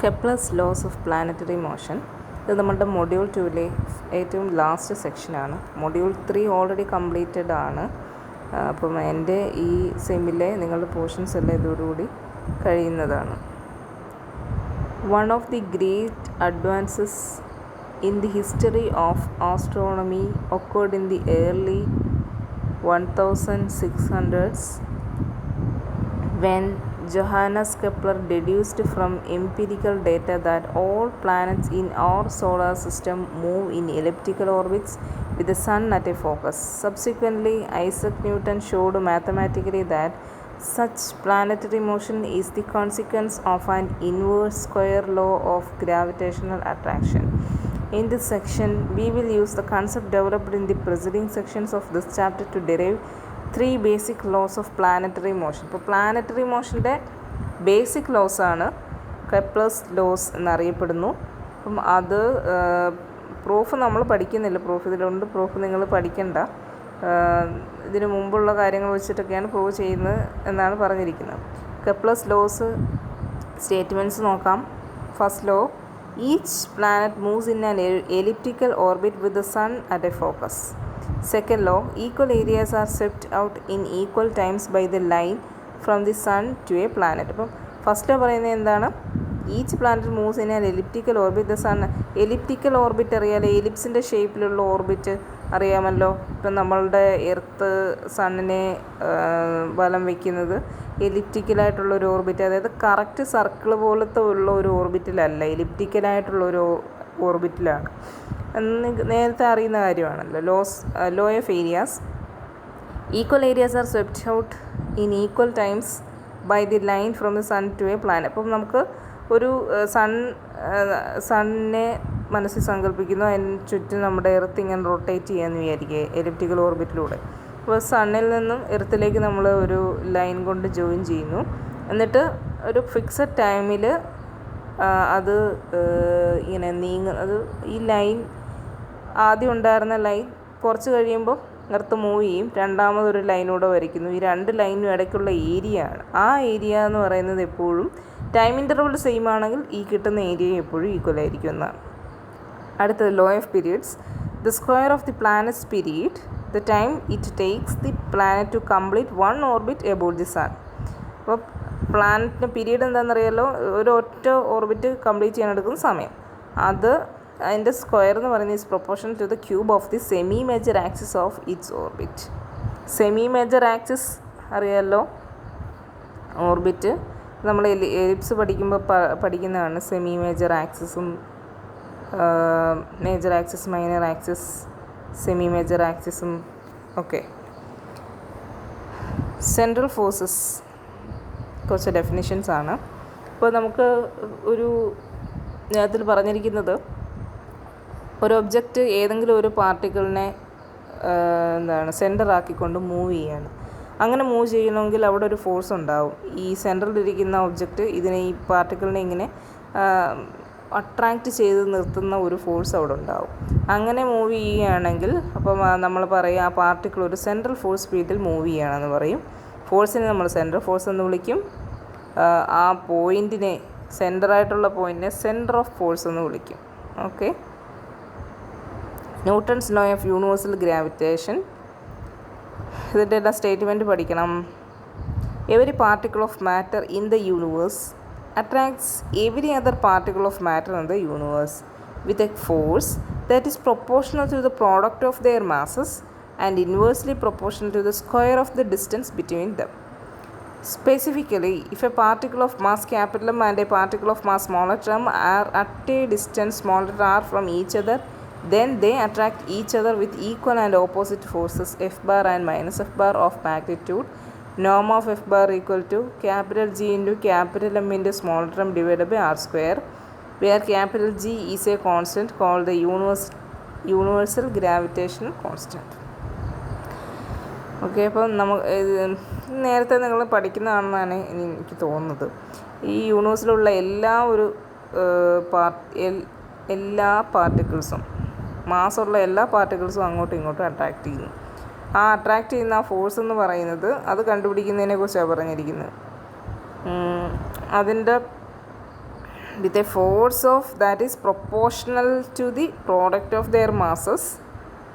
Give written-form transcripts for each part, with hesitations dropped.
Kepler's Laws of Planetary Motion. ഇത് നമ്മുടെ module 2-ലെ ഏറ്റവും ലാസ്റ്റ് സെക്ഷനാണ്. മൊഡ്യൂൾ 3 ഓൾറെഡി കംപ്ലീറ്റഡ് ആണ്. അപ്പം എൻ്റെ ഈ സെമ്മിലെ നിങ്ങളുടെ പോർഷൻസ് എല്ലാം ഇതോടുകൂടി കഴിയുന്നതാണ്. One of the great advances in the history of astronomy occurred in the early 1600s when Johannes Kepler deduced from empirical data that all planets in our solar system move in elliptical orbits with the sun at a focus. Subsequently, Isaac Newton showed mathematically that such planetary motion is the consequence of an inverse square law of gravitational attraction. In this section, we will use the concept developed in the preceding sections of this chapter to derive 3 basic laws of planetary motion. ഇപ്പോൾ planetary മോഷൻ്റെ basic ലോസാണ് Kepler's loss എന്നറിയപ്പെടുന്നു. അപ്പം അത് proof നമ്മൾ പഠിക്കുന്നില്ല, proof ഇതിലുണ്ട്, proof നിങ്ങൾ പഠിക്കണ്ട. ഇതിനു മുമ്പുള്ള കാര്യങ്ങൾ വെച്ചിട്ടൊക്കെയാണ് പ്രൂവ് ചെയ്യുന്നത് എന്നാണ് പറഞ്ഞിരിക്കുന്നത്. കെപ്ലേഴ്സ് ലോസ് സ്റ്റേറ്റ്മെൻറ്റ്സ് നോക്കാം. First law, each planet moves in an elliptical orbit with the sun at a focus. Second law, equal areas are swept out in equal times by the line from the sun to a planet. അപ്പം first law പറയുന്നത് എന്താണ്? Each planet moves in an elliptical orbit the sun. Elliptical orbit അറിയാമല്ലോ, എലിപ്സിൻ്റെ ഷേപ്പിലുള്ള orbit അറിയാമല്ലോ. ഇപ്പം നമ്മളുടെ earth സണ്ണിനെ വലം വയ്ക്കുന്നത് എലിപ്റ്റിക്കലായിട്ടുള്ളൊരു ഓർബിറ്റ്, അതായത് കറക്റ്റ് സർക്കിൾ പോലത്തെ ഉള്ള ഒരു ഓർബിറ്റിലല്ല, എലിപ്റ്റിക്കലായിട്ടുള്ളൊരു ഓർബിറ്റിലാണ്. നേരത്തെ അറിയുന്ന കാര്യമാണല്ലോ. Law of areas, equal areas are swept out in equal times by the line from the sun to a planet. അപ്പം നമുക്ക് ഒരു സണ്ണിനെ മനസ്സിൽ സങ്കല്പിക്കുന്നു, അതിന് ചുറ്റും നമ്മുടെ എർത്ത് ഇങ്ങനെ റൊട്ടേറ്റ് ചെയ്യാമെന്ന് വിചാരിക്കുക എലിപ്റ്റിക്കൽ ഓർബിറ്റിലൂടെ. അപ്പോൾ സണ്ണിൽ നിന്നും എർത്തിലേക്ക് നമ്മൾ ഒരു ലൈൻ കൊണ്ട് ജോയിൻ ചെയ്യുന്നു. എന്നിട്ട് ഒരു ഫിക്സഡ് ടൈമിൽ അത് ഇങ്ങനെ അത് ഈ ലൈൻ ആദ്യം ഉണ്ടായിരുന്ന ലൈൻ കുറച്ച് കഴിയുമ്പോൾ എർത്ത് മൂവ് ചെയ്യും, രണ്ടാമതൊരു ലൈനൂടെ വരയ്ക്കുന്നു. ഈ രണ്ട് ലൈനും ഇടയ്ക്കുള്ള ഏരിയ ആണ്. ആ ഏരിയ എന്ന് പറയുന്നത് എപ്പോഴും ടൈം ഇൻ്റർവൽ സെയിം ആണെങ്കിൽ ഈ കിട്ടുന്ന ഏരിയ എപ്പോഴും ഈക്വൽ ആയിരിക്കും എന്നാണ്. അടുത്തത് law of periods. The square of the planet's period, the time it takes the planet to complete one orbit about the sun. അപ്പോൾ പ്ലാനറ്റിൻ്റെ പീരീഡ് എന്താണെന്നറിയാലോ, ഒരു ഒറ്റ ഓർബിറ്റ് കംപ്ലീറ്റ് ചെയ്യാൻ എടുക്കുന്ന സമയം. അതിൻ്റെ സ്ക്വയർ എന്ന് പറയുന്നത് is proportional to the cube of the semi major axis of its orbit. Semi major axis അറിയാമല്ലോ, ഓർബിറ്റ് നമ്മൾ എലിപ്സ് പഠിക്കുമ്പോൾ പഠിക്കുന്നതാണ്. സെമി മേജർ ആക്സിസും major axis, minor axis, semi major ആക്സിസും ഒക്കെ. സെൻട്രൽ ഫോഴ്സസ് കുറച്ച് ഡെഫിനിഷൻസ് ആണ്. അപ്പോൾ നമുക്ക് ഒരു ഇതിൽ പറഞ്ഞിരിക്കുന്നത്, ഒരു ഒബ്ജക്റ്റ് ഏതെങ്കിലും ഒരു പാർട്ടിക്കിളിനെ സെൻറ്റർ ആക്കിക്കൊണ്ട് മൂവ് ചെയ്യാണ്. അങ്ങനെ മൂവ് ചെയ്യണമെങ്കിൽ അവിടെ ഒരു ഫോഴ്സ് ഉണ്ടാവും. ഈ സെൻറ്ററിലിരിക്കുന്ന ഒബ്ജക്റ്റ് ഈ പാർട്ടിക്കിളിനെ ഇങ്ങനെ അട്രാക്റ്റ് ചെയ്ത് നിർത്തുന്ന ഒരു ഫോഴ്സ് അവിടെ ഉണ്ടാവും. അങ്ങനെ മൂവ് ചെയ്യുകയാണെങ്കിൽ അപ്പം നമ്മൾ പറയും ആ പാർട്ടിക്കിൾ ഒരു സെൻട്രൽ ഫോഴ്സ് ഫീൽഡിൽ മൂവ് ചെയ്യുകയാണെന്ന് പറയും. ഫോഴ്സിനെ നമ്മൾ സെൻട്രൽ ഫോഴ്സ് എന്ന് വിളിക്കും. ആ പോയിൻറ്റിനെ, സെൻറ്ററായിട്ടുള്ള പോയിൻറ്റിനെ സെൻറ്റർ ഓഫ് ഫോഴ്സ് എന്ന് വിളിക്കും. Okay. Newton's law of universal gravitation, ഇതിൻ്റെ എല്ലാം സ്റ്റേറ്റ്മെൻറ്റ് പഠിക്കണം. Every particle of matter in the universe attracts every other particle of matter in the universe with a force that is proportional to the product of their masses and inversely proportional to the square of the distance between them. Specifically, if a particle of mass capital M and a particle of mass smaller m are at a distance smaller r from each other, then they attract each other with equal and opposite forces F bar and minus F bar of magnitude. Norm of F bar equal to capital G into capital M into small m divided by r square, where capital G is a constant called the universal gravitational constant. Okay. അപ്പം നേരത്തെ നിങ്ങൾ പഠിക്കുന്നതാണെന്നാണ് എനിക്ക് തോന്നുന്നത്. ഈ യൂണിവേഴ്സിലുള്ള എല്ലാ പാർട്ടിക്കിൾസും, മാസ്സുള്ള എല്ലാ പാർട്ടിക്കിൾസും അങ്ങോട്ടും ഇങ്ങോട്ടും അട്രാക്റ്റ് ചെയ്യുന്നു. ആ അട്രാക്റ്റ് ചെയ്യുന്ന ആ ഫോഴ്സ് എന്ന് പറയുന്നത് അത് കണ്ടുപിടിക്കുന്നതിനെ കുറിച്ചാണ് പറഞ്ഞിരിക്കുന്നത്. അതിൻ്റെ with a force of that is proportional to the product of their masses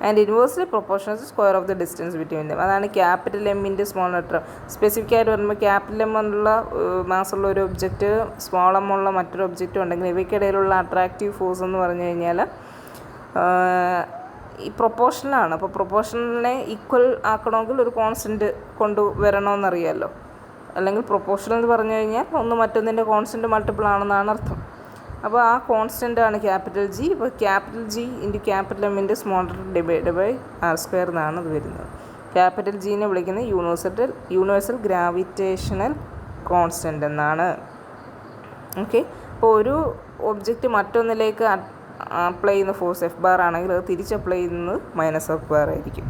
and inversely proportional to square of the distance between them. അതാണ് ക്യാപിറ്റൽ എമ്മിൻ്റെ സ്മോൾ ലെറ്റർ. സ്പെസിഫിക് ആയിട്ട് പറയുമ്പോൾ ക്യാപിറ്റൽ എം എന്നുള്ള മാസുള്ള ഒരു ഒബ്ജക്റ്റ് സ്മോൾ എം ഉള്ള മറ്റൊരു object ഉണ്ടെങ്കിൽ ഇവയ്ക്കിടയിലുള്ള attractive force എന്ന് പറഞ്ഞു കഴിഞ്ഞാൽ ഈ പ്രൊപ്പോർഷണലാണ്. അപ്പോൾ പ്രൊപ്പോർഷണലിനെ ഈക്വൽ ആക്കണമെങ്കിൽ ഒരു കോൺസ്റ്റൻറ്റ് കൊണ്ടുവരണമെന്നറിയാമല്ലോ. അല്ലെങ്കിൽ പ്രൊപ്പോർഷണൽ എന്ന് പറഞ്ഞു കഴിഞ്ഞാൽ ഒന്ന് മറ്റൊന്നിൻ്റെ കോൺസ്റ്റൻറ്റ് മൾട്ടിപ്പിൾ ആണെന്നാണ് അർത്ഥം. അപ്പോൾ ആ കോൺസ്റ്റൻ്റാണ് ക്യാപിറ്റൽ ജി. ഇപ്പോൾ ക്യാപിറ്റൽ ജി ഇൻറ്റു ക്യാപിറ്റൽ എമ്മിൻ്റെ small letter divide by R square എന്നാണ് അത് വരുന്നത്. ക്യാപിറ്റൽ ജീനെ വിളിക്കുന്നത് യൂണിവേഴ്സൽ ഗ്രാവിറ്റേഷണൽ കോൺസ്റ്റൻ്റ് എന്നാണ്. ഓക്കെ. അപ്പോൾ ഒരു ഒബ്ജക്റ്റ് മറ്റൊന്നിലേക്ക് അപ്ലൈ ചെയ്യുന്ന ഫോഴ്സ് എഫ് ബാർ ആണെങ്കിൽ അത് തിരിച്ച് അപ്ലൈ ചെയ്യുന്നത് മൈനസ് എഫ് ബാർ ആയിരിക്കും.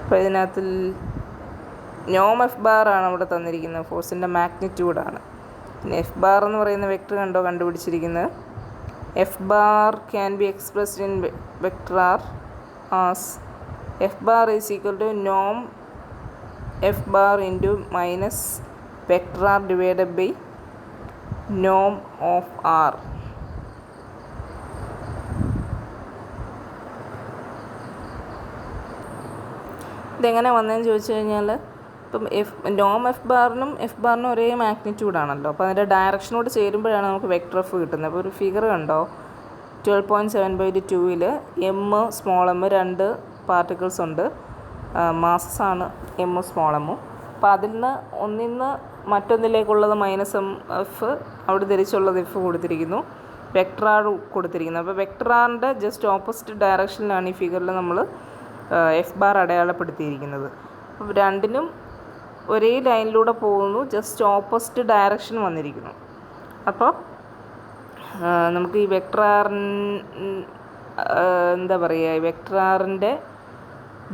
അപ്പോൾ ഇതിനകത്തിൽ നോം എഫ് ബാർ ആണ് ഇവിടെ തന്നിരിക്കുന്നത്, ഫോഴ്സിൻ്റെ മാഗ്നിറ്റ്യൂഡാണ്. പിന്നെ എഫ് ബാർ എന്ന് പറയുന്ന വെക്ടർ കണ്ടോ കണ്ടുപിടിച്ചിരിക്കുന്നത്. F bar can be expressed in vector R as F bar is equal to നോം F bar into minus vector R divided by Noam of R. ഇതെങ്ങനെ വന്നതെന്ന് ചോദിച്ചു കഴിഞ്ഞാൽ ഇപ്പം നോം എഫ് ബാറിനും ഒരേ മാഗ്നിറ്റ്യൂഡാണല്ലോ. അപ്പോൾ അതിൻ്റെ ഡയറക്ഷനോട് ചേരുമ്പോഴാണ് നമുക്ക് വെക്ടർ എഫ് കിട്ടുന്നത്. അപ്പോൾ ഒരു ഫിഗർ കണ്ടോ 12.7/2 എം സ്മോൾ എം രണ്ട് പാർട്ടിക്കിൾസ് ഉണ്ട്. മാസസ് ആണ് എം സ്മോൾ എമ്മും. അപ്പോൾ അതിൽ നിന്ന് ഒന്നിന്ന് മറ്റൊന്നിലേക്കുള്ളത് മൈനസ് എം എഫ്, അവിടെ ധരിച്ചുള്ളത് എഫ് കൊടുത്തിരിക്കുന്നു, വെക്ടർ ആർ കൊടുത്തിരിക്കുന്നു. അപ്പോൾ വെക്ടർ ആറിൻ്റെ ജസ്റ്റ് ഓപ്പോസിറ്റ് ഡയറക്ഷനിലാണ് ഈ ഫിഗറിൽ നമ്മൾ എഫ് ബാർ അടയാളപ്പെടുത്തിയിരിക്കുന്നത്. അപ്പോൾ രണ്ടിനും ഒരേ ലൈനിലൂടെ പോകുന്നു, ജസ്റ്റ് ഓപ്പോസിറ്റ് ഡയറക്ഷൻ വന്നിരിക്കുന്നു. അപ്പോൾ നമുക്ക് ഈ വെക്ടർ എന്താ പറയുക, വെക്ടർ ആറിൻ്റെ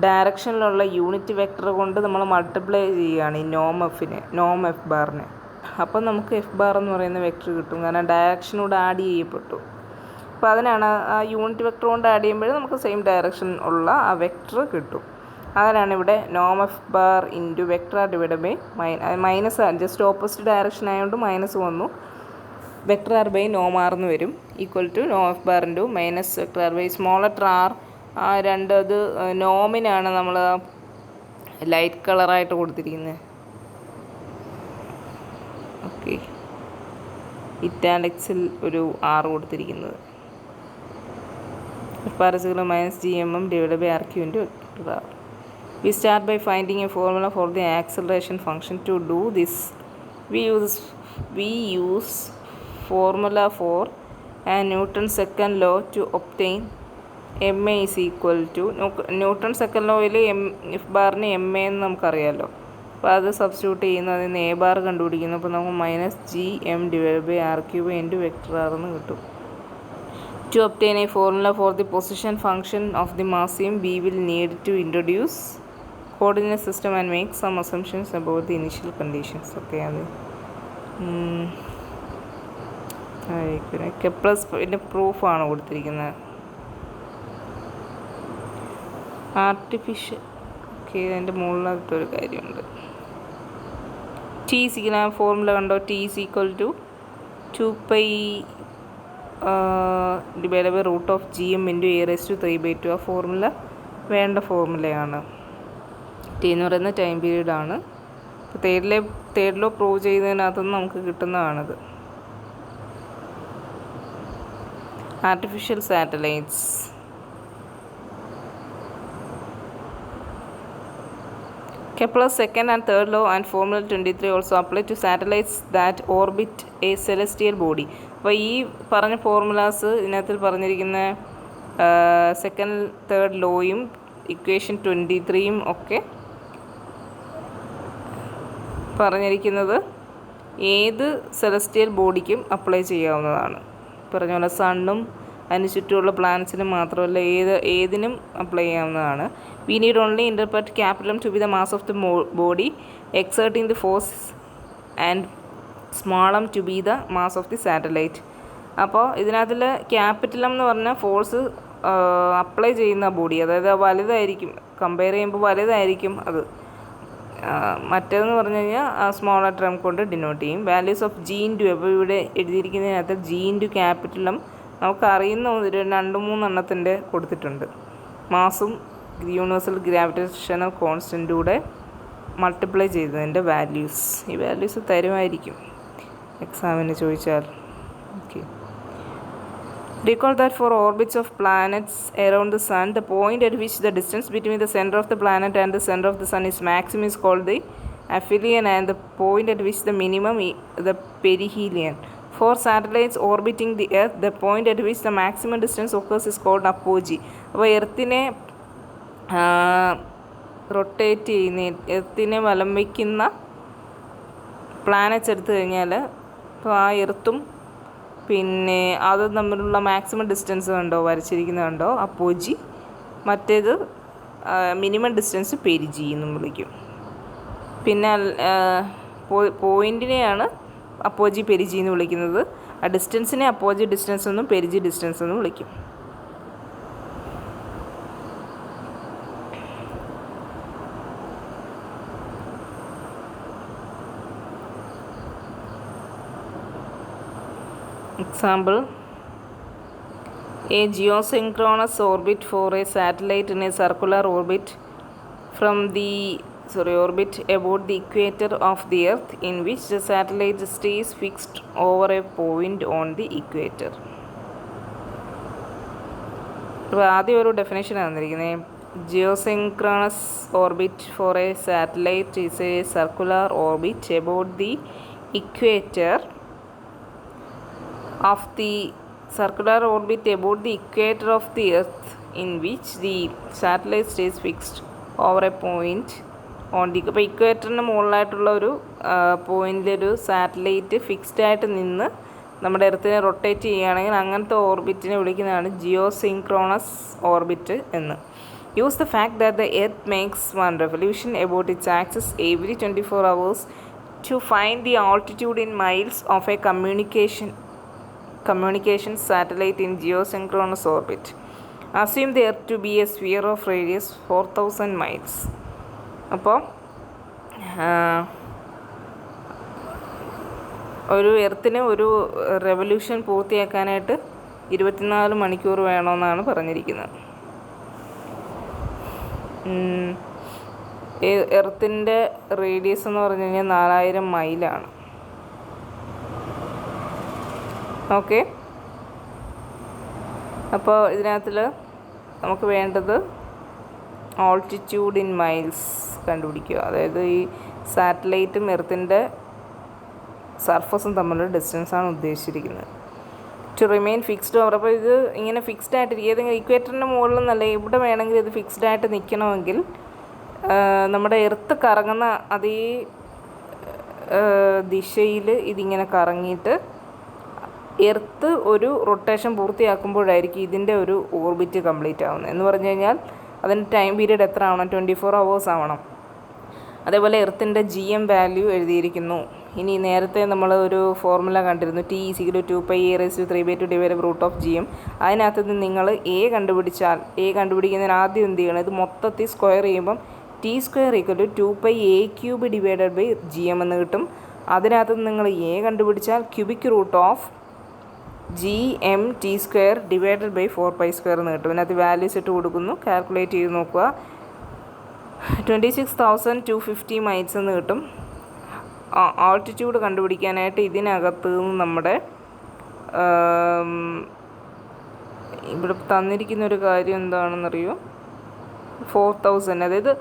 ഡയറക്ഷനിലുള്ള യൂണിറ്റ് വെക്ടർ കൊണ്ട് നമ്മൾ മൾട്ടിപ്ലൈ ചെയ്യുകയാണ് ഈ നോം എഫ് ബാറിനെ. അപ്പം നമുക്ക് എഫ് ബാർ എന്ന് പറയുന്ന വെക്ടർ കിട്ടും, കാരണം ഡയറക്ഷനോട് ആഡ് ചെയ്യപ്പെട്ടു. അപ്പോൾ അതിനാണ് ആ യൂണിറ്റ് വെക്ടർ കൊണ്ട് ആഡ് ചെയ്യുമ്പോൾ നമുക്ക് സെയിം ഡയറക്ഷൻ ഉള്ള ആ വെക്ടർ കിട്ടും. അതിനാണ് ഇവിടെ നോം F bar into vector R divide by minus just opposite direction ആയതുകൊണ്ട് മൈനസ് വന്നു, വെക്ടർ ആർ ബൈ നോം ആർ എന്ന് വരും, ഈക്വൽ ടു നോം F bar into minus vector R by small letter R. ആ അത് നോമിനാണ് നമ്മൾ ലൈറ്റ് കളറായിട്ട് കൊടുത്തിരിക്കുന്നത്. ഓക്കെ, ഇറ്റാലിക്സിൽ ഒരു ആർ കൊടുത്തിരിക്കുന്നത്. F bar is minus G M M divide by R cube into vector R. We start by finding a formula for the acceleration function. To do this, we use formula for a Newton's second law to obtain ma is equal to Newton's second law F ബാറിന് M A എന്ന് നമുക്കറിയാമല്ലോ. അപ്പോൾ അത് substitute ചെയ്യുന്നു, അതിന് A bar കണ്ടുപിടിക്കുന്നു. അപ്പോൾ നമുക്ക് minus G M divide by R cube into vector R എന്ന് കിട്ടും. To obtain a formula for the position function of the mass we will need to introduce coordinate system and make some assumptions about the initial conditions. Okay, അത് കെപ്ലേഴ്സിൻ്റെ പ്രൂഫാണ് കൊടുത്തിരിക്കുന്നത്. Artificial okay, അതിൻ്റെ മുകളിലൊരു കാര്യമുണ്ട്. Typical formula കണ്ടോ, T is equal to 2π divide by root of G M into a raise to 3/2. ആ formula വേണ്ട ഫോർമുലയാണ്. T എന്ന് പറയുന്ന ടൈം പീരീഡാണ്. അപ്പോൾ തേർഡ് ലോ പ്രൂവ് ചെയ്യുന്നതിനകത്തുനിന്ന് നമുക്ക് കിട്ടുന്നതാണിത്. Artificial satellites. Kepler's second and third law and formula 23 also apply to satellites that orbit a celestial body. അപ്പോൾ ഈ പറഞ്ഞ ഫോർമുലാസ് ഇതിനകത്ത് പറഞ്ഞിരിക്കുന്ന സെക്കൻഡ് തേർഡ് ലോയും ഇക്വേഷൻ 23യും ഒക്കെ പറഞ്ഞിരിക്കുന്നത് ഏത് സെലസ്റ്റിയൽ ബോഡിക്കും അപ്ലൈ ചെയ്യാവുന്നതാണ്. പറഞ്ഞ പോലെ സണ്ണും അതിന് ചുറ്റുമുള്ള പ്ലാനറ്റ്സിനും മാത്രമല്ല ഏതിനും അപ്ലൈ ചെയ്യാവുന്നതാണ്. We need only interpret capital M to be the mass of the body exerting the force and small m to be the mass of the satellite. അപ്പോൾ ഇതിനകത്തിൽ ക്യാപിറ്റൽ എം എന്ന് പറഞ്ഞാൽ ഫോഴ്സ് അപ്ലൈ ചെയ്യുന്ന body, അതായത് വലുതായിരിക്കും, compare ചെയ്യുമ്പോൾ വലുതായിരിക്കും അത്. മറ്റേതെന്ന് പറഞ്ഞു കഴിഞ്ഞാൽ സ്മോളർ ടേം കൊണ്ട് ഡിനോട്ട് ചെയ്യും. വാല്യൂസ് ഓഫ് ജി ഇൻറ്റു, അപ്പോൾ ഇവിടെ എഴുതിയിരിക്കുന്നതിനകത്ത് ജി ഇൻറ്റു ക്യാപിറ്റലും നമുക്കറിയുന്ന ഒരു 2-3 എണ്ണത്തിൻ്റെ കൊടുത്തിട്ടുണ്ട്. മാസും യൂണിവേഴ്സൽ ഗ്രാവിറ്റേഷണൽ കോൺസ്റ്റൻറ്റൂടെ മൾട്ടിപ്ലൈ ചെയ്തതിൻ്റെ വാല്യൂസ്. ഈ വാല്യൂസ് തരുമായിരിക്കും എക്സാമിന് ചോദിച്ചാൽ. Okay. Recall that for orbits of planets around the Sun, the point at which the distance between the center of the planet and the center of the Sun is maximum is called the aphelion, and the point at which the minimum is the perihelion. For satellites orbiting the Earth, the point at which the maximum distance occurs is called apogee. അപ്പോൾ എർത്തിനെ rotate ചെയ്യുന്ന, എർത്തിനെ വലം വയ്ക്കുന്ന planets എടുത്തു കഴിഞ്ഞാൽ ഇപ്പോൾ ആ എർത്തും പിന്നെ അത് തമ്മിലുള്ള മാക്സിമം ഡിസ്റ്റൻസ് കണ്ടോ, വരച്ചിരിക്കുന്നത് കണ്ടോ, അപ്പോജി. മറ്റേത് മിനിമം ഡിസ്റ്റൻസ് പെരിജി എന്നും വിളിക്കും. പിന്നെ പോയിൻറ്റിനെയാണ് അപ്പോജി പെരിജി എന്ന് വിളിക്കുന്നത്. ആ ഡിസ്റ്റൻസിനെ അപ്പോജി ഡിസ്റ്റൻസ് എന്നും പെരിജി ഡിസ്റ്റൻസ് എന്നും വിളിക്കും. Example, a geosynchronous orbit for a satellite in a circular orbit from the orbit about the equator of the Earth, in which the satellite stays fixed over a point on the equator. അപ്പോൾ ആദ്യം ഒരു definition തന്നിരിക്കുന്നത്. Geosynchronous orbit for a satellite is a circular orbit about the equator of the circular orbit about the equator of the Earth, in which the satellite stays fixed over a point on the. അപ്പോൾ ഇക്വേറ്ററിന് മുകളിലായിട്ടുള്ള ഒരു പോയിൻ്റിലൊരു satellite fixed ആയിട്ട് നിന്ന് നമ്മുടെ എർത്തിനെ rotate ചെയ്യുകയാണെങ്കിൽ അങ്ങനത്തെ ഓർബിറ്റിനെ വിളിക്കുന്നതാണ് ജിയോസിൻക്രോണസ് orbit എന്ന്. Use the fact that the earth makes one revolution about it's axis every 24 hours to find the altitude in miles of a communication satellite in geosynchronous orbit. Assume the Earth to be a sphere of radius 4000 miles. അപ്പോൾ ഒരു എർത്തിന് ഒരു revolution പൂർത്തിയാക്കാനായിട്ട് 24 മണിക്കൂർ വേണമെന്നാണ് പറഞ്ഞിരിക്കുന്നത്. എർത്തിൻ്റെ radius എന്ന് പറഞ്ഞു കഴിഞ്ഞാൽ 4000 മൈലാണ്. Okay. അപ്പോൾ ഇതിനകത്തിൽ നമുക്ക് വേണ്ടത് ഓൾട്ടിറ്റ്യൂഡ് ഇൻ മൈൽസ് കണ്ടുപിടിക്കുക. അതായത് ഈ സാറ്റലൈറ്റും എർത്തിൻ്റെ സർഫസും തമ്മിലുള്ള ഡിസ്റ്റൻസാണ് ഉദ്ദേശിച്ചിരിക്കുന്നത്. To remain fixed over. അപ്പോൾ ഇത് ഇങ്ങനെ ഫിക്സ്ഡ് ആയിട്ടിരിക്കും. ഏതെങ്കിലും ഇക്വേറ്ററിൻ്റെ മുകളിൽ നിന്നല്ല, ഇവിടെ വേണമെങ്കിൽ ഇത് ഫിക്സ്ഡ് ആയിട്ട് നിൽക്കണമെങ്കിൽ നമ്മുടെ എർത്ത് കറങ്ങുന്ന അതേ ദിശയിൽ ഇതിങ്ങനെ കറങ്ങിയിട്ട് എർത്ത് ഒരു റൊട്ടേഷൻ പൂർത്തിയാക്കുമ്പോഴായിരിക്കും ഇതിൻ്റെ ഒരു ഓർബിറ്റ് കംപ്ലീറ്റ് ആവുന്നത്. എന്ന് പറഞ്ഞു കഴിഞ്ഞാൽ അതിൻ്റെ ടൈം പീരീഡ് എത്ര ആവണം? 24 hours ആവണം. അതേപോലെ എർത്തിൻ്റെ GM വാല്യൂ എഴുതിയിരിക്കുന്നു. ഇനി നേരത്തെ നമ്മൾ ഒരു ഫോർമുല കണ്ടിരുന്നു, T = 2πa√3/2 അതിനകത്ത് നിന്ന് നിങ്ങൾ A കണ്ടുപിടിച്ചാൽ, A കണ്ടുപിടിക്കുന്നതിന് ആദ്യം എന്ത് ചെയ്യണം? ഇത് മൊത്തത്തിൽ സ്ക്വയർ ചെയ്യുമ്പം T² = 2πa³ എന്ന് കിട്ടും. അതിനകത്ത് നിന്ന് നിങ്ങൾ A കണ്ടുപിടിച്ചാൽ ക്യൂബിക് റൂട്ട് ഓഫ് GMT² 4π² എന്ന് കിട്ടും. ഇതിനകത്ത് വാല്യൂസ് ഇട്ട് കൊടുക്കുന്നു, കാൽക്കുലേറ്റ് ചെയ്ത് നോക്കുക. 26,250 മൈൽസ് എന്ന് കിട്ടും. ആൾട്ടിറ്റ്യൂഡ് കണ്ടുപിടിക്കാനായിട്ട് ഇതിനകത്ത് നിന്ന് നമ്മുടെ ഇവിടെ തന്നിരിക്കുന്നൊരു കാര്യം എന്താണെന്നറിയോ? 4000. അതായത്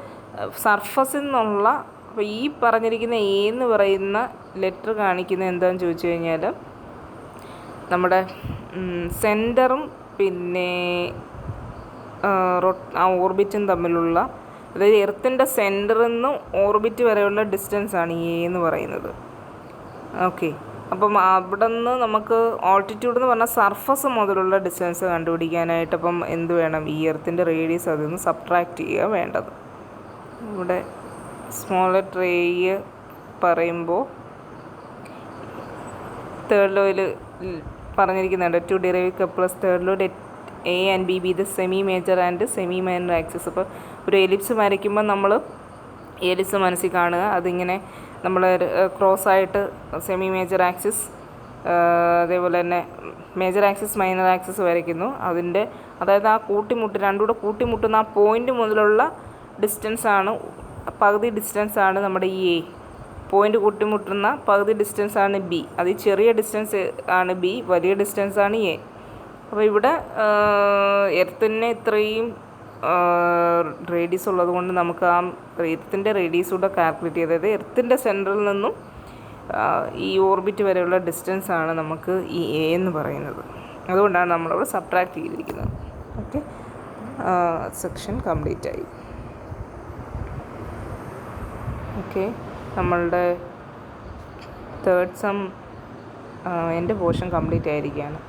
സർഫസിൽ നിന്നുള്ള, അപ്പോൾ ഈ പറഞ്ഞിരിക്കുന്ന A എന്ന് പറയുന്ന ലെറ്റർ കാണിക്കുന്നത് എന്താണെന്ന് ചോദിച്ചു കഴിഞ്ഞാൽ നമ്മുടെ സെൻറ്ററും പിന്നെ ഓർബിറ്റും തമ്മിലുള്ള, അതായത് എർത്തിൻ്റെ സെൻറ്ററിൽ നിന്ന് ഓർബിറ്റ് വരെയുള്ള ഡിസ്റ്റൻസാണ് A എന്ന് പറയുന്നത്. ഓക്കെ. അപ്പം അവിടെ നിന്ന് നമുക്ക് ഓൾട്ടിറ്റ്യൂഡ് എന്ന് പറഞ്ഞാൽ സർഫസ് മുതലുള്ള ഡിസ്റ്റൻസ് കണ്ടുപിടിക്കാനായിട്ട് അപ്പം എന്ത് വേണം? ഈ എർത്തിൻ്റെ റേഡിയസ് അതിൽ നിന്ന് സബ്ട്രാക്റ്റ് ചെയ്യുക വേണ്ടത്. ഇവിടെ സ്മോൾ ലെറ്റർ A പറയുമ്പോൾ തേർഡ് ലോയിൽ പറഞ്ഞിരിക്കുന്നുണ്ട്, to derive Kepler's third law let A and B be the semi major and semi minor axis. അപ്പോൾ ഒരു എലിപ്സ് വരയ്ക്കുമ്പോൾ നമ്മൾ എലിസ് മനസ്സിൽ കാണുക. അതിങ്ങനെ നമ്മൾ ക്രോസായിട്ട് സെമി മേജർ ആക്സിസ്, അതേപോലെ തന്നെ മേജർ ആക്സിസ് മൈനർ ആക്സിസ് വരയ്ക്കുന്നു. അതായത് ആ രണ്ടുകൂടെ കൂട്ടിമുട്ടുന്ന ആ പോയിൻ്റ് മുതലുള്ള ഡിസ്റ്റൻസാണ്, പകുതി ഡിസ്റ്റൻസാണ് നമ്മുടെ ഈ എ. പോയിൻ്റ് കൂട്ടിമുട്ടുന്ന പകുതി ഡിസ്റ്റൻസാണ് ബി. അത് ചെറിയ ഡിസ്റ്റൻസ് ആണ് ബി, വലിയ ഡിസ്റ്റൻസാണ് എ. അപ്പോൾ ഇവിടെ എർത്തിനെ ഇത്രയും റേഡിയസ് ഉള്ളത് കൊണ്ട് നമുക്ക് ആ എർത്തിൻ്റെ റേഡിയസ് കൂടെ കാൽക്കുലേറ്റ് ചെയ്ത്, അതായത് എർത്തിൻ്റെ സെൻറ്ററിൽ നിന്നും ഈ ഓർബിറ്റ് വരെയുള്ള ഡിസ്റ്റൻസാണ് നമുക്ക് ഈ എ എന്ന് പറയുന്നത്. അതുകൊണ്ടാണ് നമ്മളവിടെ സബ്ട്രാക്ട് ചെയ്തിരിക്കുന്നത്. ഓക്കെ, സെക്ഷൻ കംപ്ലീറ്റ് ആയി. ഓക്കെ, നമ്മളുടെ തേർഡ് സം എൻ്റെ പോർഷൻ കംപ്ലീറ്റ് ആയിരിക്കുകയാണ്.